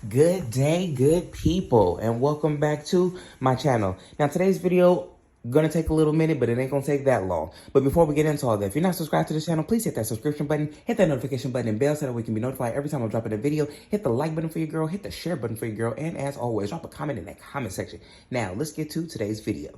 Good day, good people, and welcome back to my channel. Now, today's video gonna take a little minute, but it ain't gonna take that long. But before we get into all that, if you're not subscribed to this channel, please hit that subscription button, hit that notification button and bell so that we can be notified every time I'm dropping a video. Hit the like button for your girl, hit the share button for your girl, and as always, drop a comment in that comment section. Now, let's get to today's video.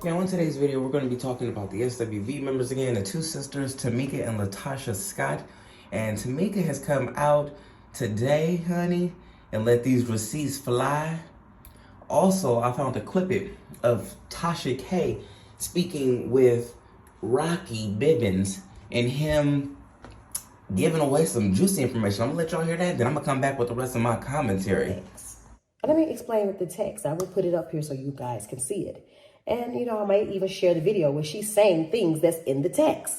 Now, in today's video, we're going to be talking about the SWV members again, the two sisters, Tamika and Latasha Scott. And Tamika has come out today, honey, and let these receipts fly. Also, I found a clip of Tasha K speaking with Rocky Bivens and him giving away some juicy information. I'm going to let y'all hear that, then I'm going to come back with the rest of my commentary. Let me explain with the text. I will put it up here so you guys can see it. And, you know, I might even share the video where she's saying things that's in the text.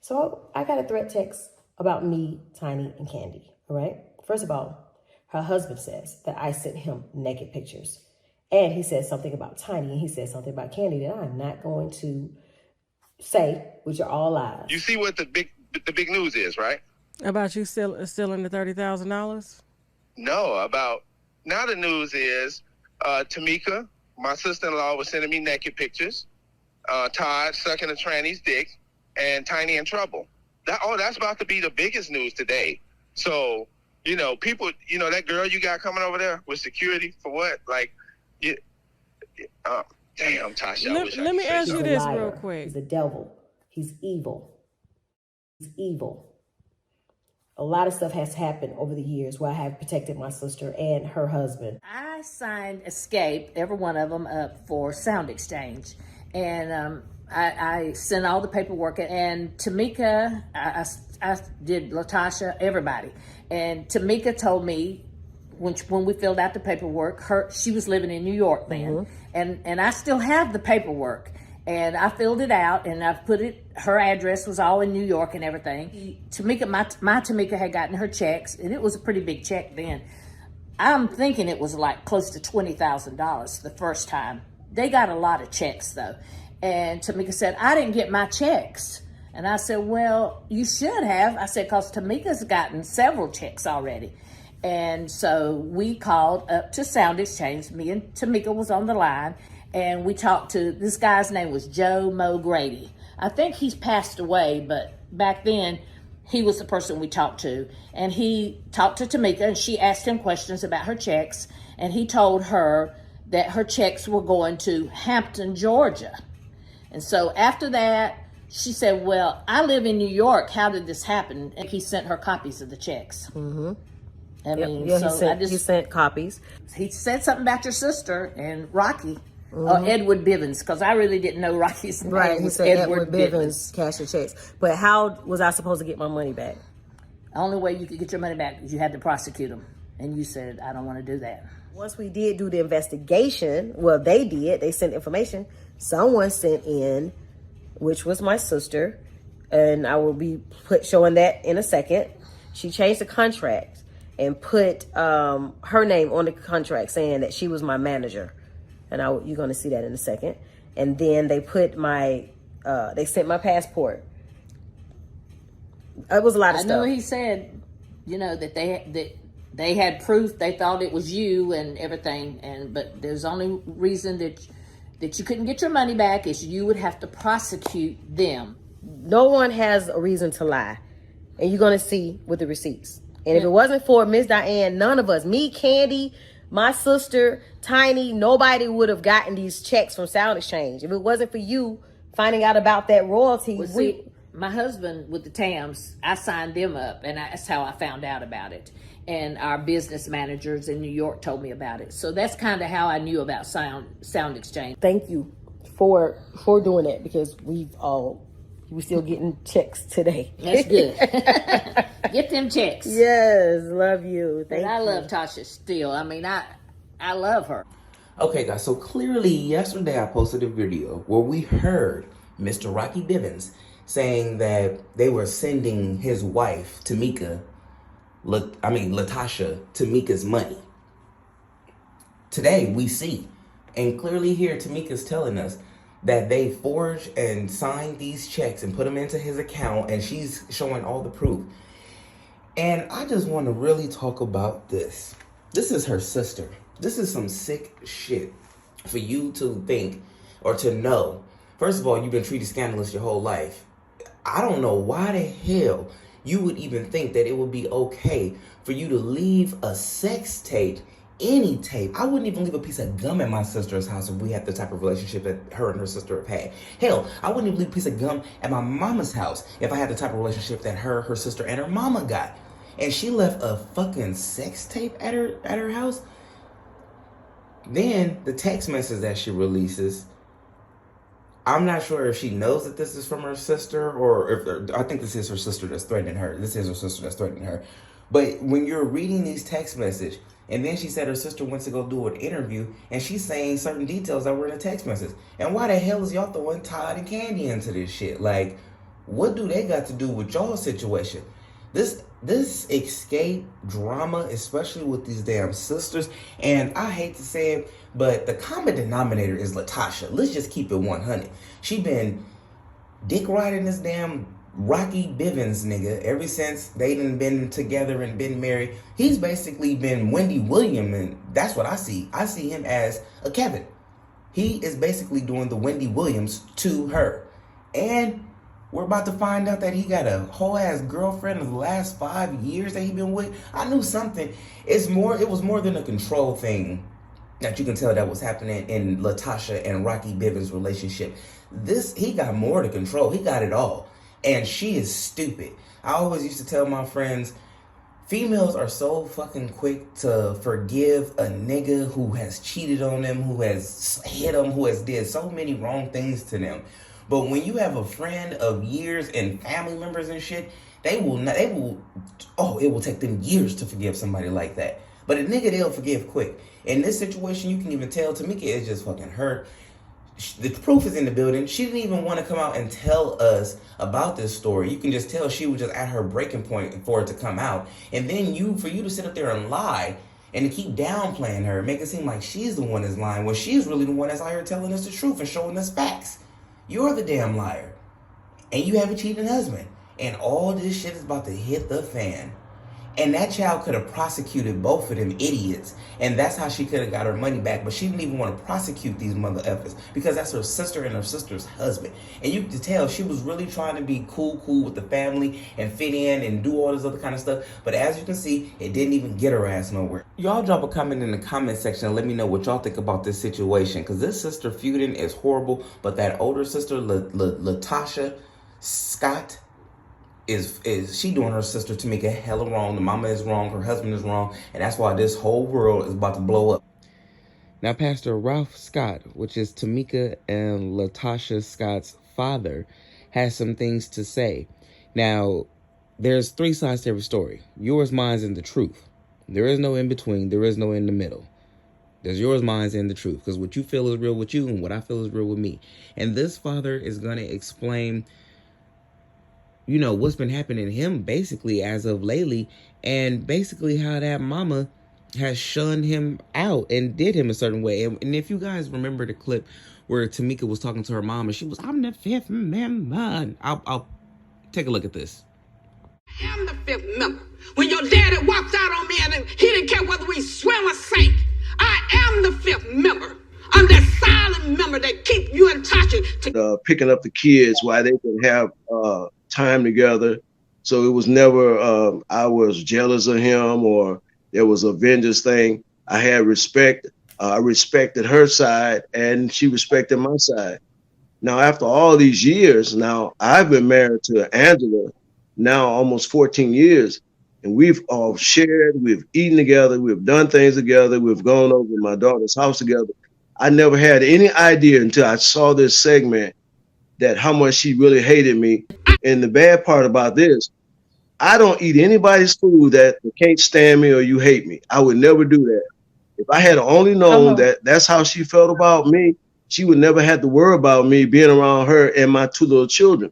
So I got a threat text about me, Tiny, and Candy, all right? First of all, her husband says that I sent him naked pictures. And he says something about Tiny, and he says something about Candy that I'm not going to say, which are all lies. You see what the big news is, right? About you still in the $30,000? No, about now the news is Tamika, my sister-in-law, was sending me naked pictures. Todd sucking a tranny's dick, and Tiny in trouble. That's about to be the biggest news today. So, you know, people, you know, that girl you got coming over there with security for what? Like, damn, Tasha. Let me ask you this liar. real quick. He's a devil. He's evil. He's evil. A lot of stuff has happened over the years where I have protected my sister and her husband. I signed Xscape, every one of them, up for Sound Exchange. And I sent all the paperwork. And Tamika, I did Latasha, everybody. And Tamika told me, when we filled out the paperwork, she was living in New York then. Mm-hmm. And I still have the paperwork. And I filled it out, and I've put it, her address was all in New York and everything. Tamika, my Tamika had gotten her checks, and it was a pretty big check then. I'm thinking it was like close to $20,000 the first time. They got a lot of checks, though. And Tamika said, I didn't get my checks. And I said, well, you should have. I said, because Tamika's gotten several checks already. And so we called up to Sound Exchange. Me and Tamika was on the line. And we talked to, this guy's name was Joe Mo Grady. I think he's passed away, but back then he was the person we talked to. And he talked to Tamika, and she asked him questions about her checks. And he told her that her checks were going to Hampton, Georgia. And so after that, she said, well, I live in New York. How did this happen? And he sent her copies of the checks. Mm-hmm. I mean, yeah, so he sent copies. He said something about your sister and Rocky. Mm-hmm. Edward Bivens, because I really didn't know Rocky's name. Right, he said Edward Bivens cashed the checks. But how was I supposed to get my money back? The only way you could get your money back is you had to prosecute them. And you said, I don't want to do that. Once we did do the investigation, well, they sent information. Someone sent in, which was my sister, and I will be showing that in a second. She changed the contract and put her name on the contract saying that she was my manager. And you're going to see that in a second. And then they put they sent my passport. It was a lot of stuff. I know he said, you know, that they had proof. They thought it was you and everything. But there's only reason that you couldn't get your money back is you would have to prosecute them. No one has a reason to lie. And you're going to see with the receipts. And if it wasn't for Miss Diane, none of us, me, Candy, my sister, Tiny, nobody would have gotten these checks from Sound Exchange. If it wasn't for you finding out about that royalty. Well, see, my husband with the TAMs, I signed them up, and that's how I found out about it. And our business managers in New York told me about it. So that's kind of how I knew about Sound Exchange. Thank you for doing that, because we're still getting checks today. That's good. Get them checks. Yes, love you. Thank you. I love Tasha still. I mean, I love her. Okay, guys, so clearly yesterday I posted a video where we heard Mr. Rocky Bivens saying that they were sending his wife, Tamika, Latasha Tamika's money. Today we see, and clearly here Tamika's telling us that they forged and signed these checks and put them into his account, and she's showing all the proof. And I just want to really talk about this. This is her sister. This is some sick shit for you to think or to know. First of all, you've been treated scandalous your whole life. I don't know why the hell you would even think that it would be okay for you to leave a sex tape, any tape. I wouldn't even leave a piece of gum at my sister's house if we had the type of relationship that her and her sister have had. Hell, I wouldn't even leave a piece of gum at my mama's house if I had the type of relationship that her sister, and her mama got. And she left a fucking sex tape at her house. Then the text message that she releases, I'm not sure if she knows that this is from her sister, or if I think this is her sister that's threatening her. This is her sister that's threatening her. But when you're reading these text messages, and then she said her sister went to go do an interview, and she's saying certain details that were in the text message. And why the hell is y'all throwing Todd and Candy into this shit? Like, what do they got to do with y'all's situation? This Xscape drama, especially with these damn sisters, and I hate to say it, but the common denominator is Latasha. Let's just keep it 100. She been dick riding this damn Rocky Bivens nigga ever since they done been together and been married. He's basically been Wendy Williams, and that's what I see. I see him as a Kevin. He is basically doing the Wendy Williams to her. And we're about to find out that he got a whole ass girlfriend of the last 5 years that he been with. I knew something. It was more than a control thing that you can tell that was happening in Latasha and Rocky Bivens' relationship. He got more to control. He got it all. And she is stupid. I always used to tell my friends, females are so fucking quick to forgive a nigga who has cheated on them, who has hit them, who has did so many wrong things to them. But when you have a friend of years and family members and shit, it will take them years to forgive somebody like that. But a nigga, they'll forgive quick. In this situation, you can even tell Tamika is just fucking hurt. The proof is in the building. She didn't even want to come out and tell us about this story. You can just tell she was just at her breaking point for it to come out. And then for you to sit up there and lie and to keep downplaying her, make it seem like she's the one that's lying, when she's really the one that's out here telling us the truth and showing us facts. You're the damn liar. And you have a cheating husband. And all this shit is about to hit the fan. And that child could have prosecuted both of them idiots. And that's how she could have got her money back. But she didn't even want to prosecute these mother effers because that's her sister and her sister's husband. And you could tell she was really trying to be cool with the family and fit in and do all this other kind of stuff. But as you can see, it didn't even get her ass nowhere. Y'all drop a comment in the comment section and let me know what y'all think about this situation. Because this sister feuding is horrible. But that older sister, Latasha Scott, is she doing her sister Tamika hella wrong. The mama is wrong, her husband is wrong, and that's why this whole world is about to blow up. Now, Pastor Ralph Scott, which is Tamika and Latasha Scott's father, has some things to say. Now, there's three sides to every story. Yours, mine's, and the truth. There is no in between. There is no in the middle. There's yours, mine's, and the truth. Because what you feel is real with you, and what I feel is real with me. And this father is going to explain, you know, what's been happening to him basically as of lately, and basically how that mama has shunned him out and did him a certain way. And if you guys remember the clip where Tamika was talking to her mom and she was, "I'm the fifth member." I'll take a look at this. I am the fifth member. When your daddy walked out on me and he didn't care whether we swim or sank, I am the fifth member. I'm that silent member that keep you in touch. Picking up the kids while they can have time together. So it was never I was jealous of him or there was a vengeance thing. I had respect. I respected her side and she respected my side. Now, after all these years, now I've been married to Angela now almost 14 years, and we've all shared, we've eaten together, we've done things together, we've gone over to my daughter's house together. I never had any idea until I saw this segment that how much she really hated me. And the bad part about this, I don't eat anybody's food that can't stand me or you hate me. I would never do that. If I had only known that that's how she felt about me, she would never have to worry about me being around her and my two little children.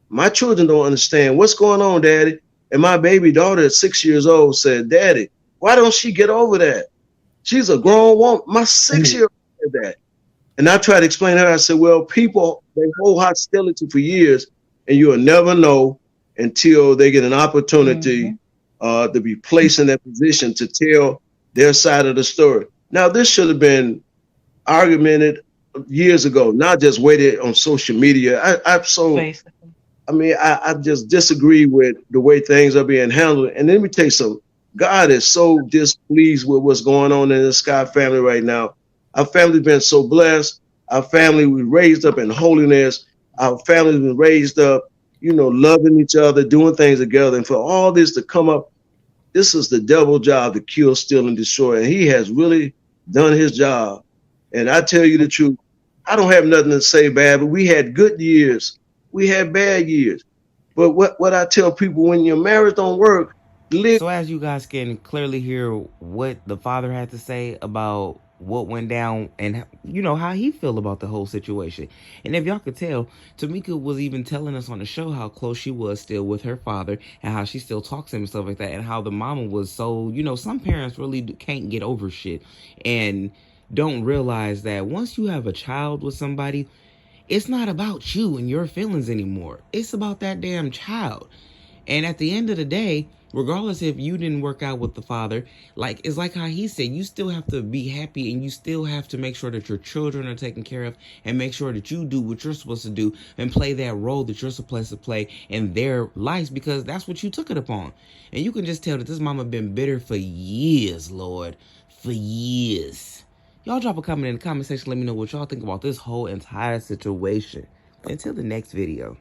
My children don't understand what's going on, Daddy. And my baby daughter at 6 years old said, Daddy, why don't she get over that? She's a grown woman. My 6-year-old said that. And I tried to explain to her, I said, well, people, they hold hostility for years, and you'll never know until they get an opportunity to be placed in that position to tell their side of the story. Now, this should have been argumented years ago, not just waited on social media. I just disagree with the way things are being handled. And let me tell you something. God is so displeased with what's going on in the Scott family right now. Our family's been so blessed. Our family was raised up in holiness. Our family's been raised up, loving each other, doing things together. And for all this to come up, this is the devil's job to kill, steal, and destroy. And he has really done his job. And I tell you the truth, I don't have nothing to say bad, but we had good years. We had bad years. But what I tell people, when your marriage don't work, live. So as you guys can clearly hear what the father had to say about what went down and how he feel about the whole situation. And if y'all could tell, Tamika was even telling us on the show how close she was still with her father and how she still talks to him and stuff like that, and how the mama was so, some parents really can't get over shit and don't realize that once you have a child with somebody, it's not about you and your feelings anymore. It's about that damn child. And at the end of the day, regardless if you didn't work out with the father, it's like how he said, you still have to be happy and you still have to make sure that your children are taken care of and make sure that you do what you're supposed to do and play that role that you're supposed to play in their lives, because that's what you took it upon. And you can just tell that this mama been bitter for years, Lord, for years. Y'all drop a comment in the comment section. Let me know what y'all think about this whole entire situation. Until the next video.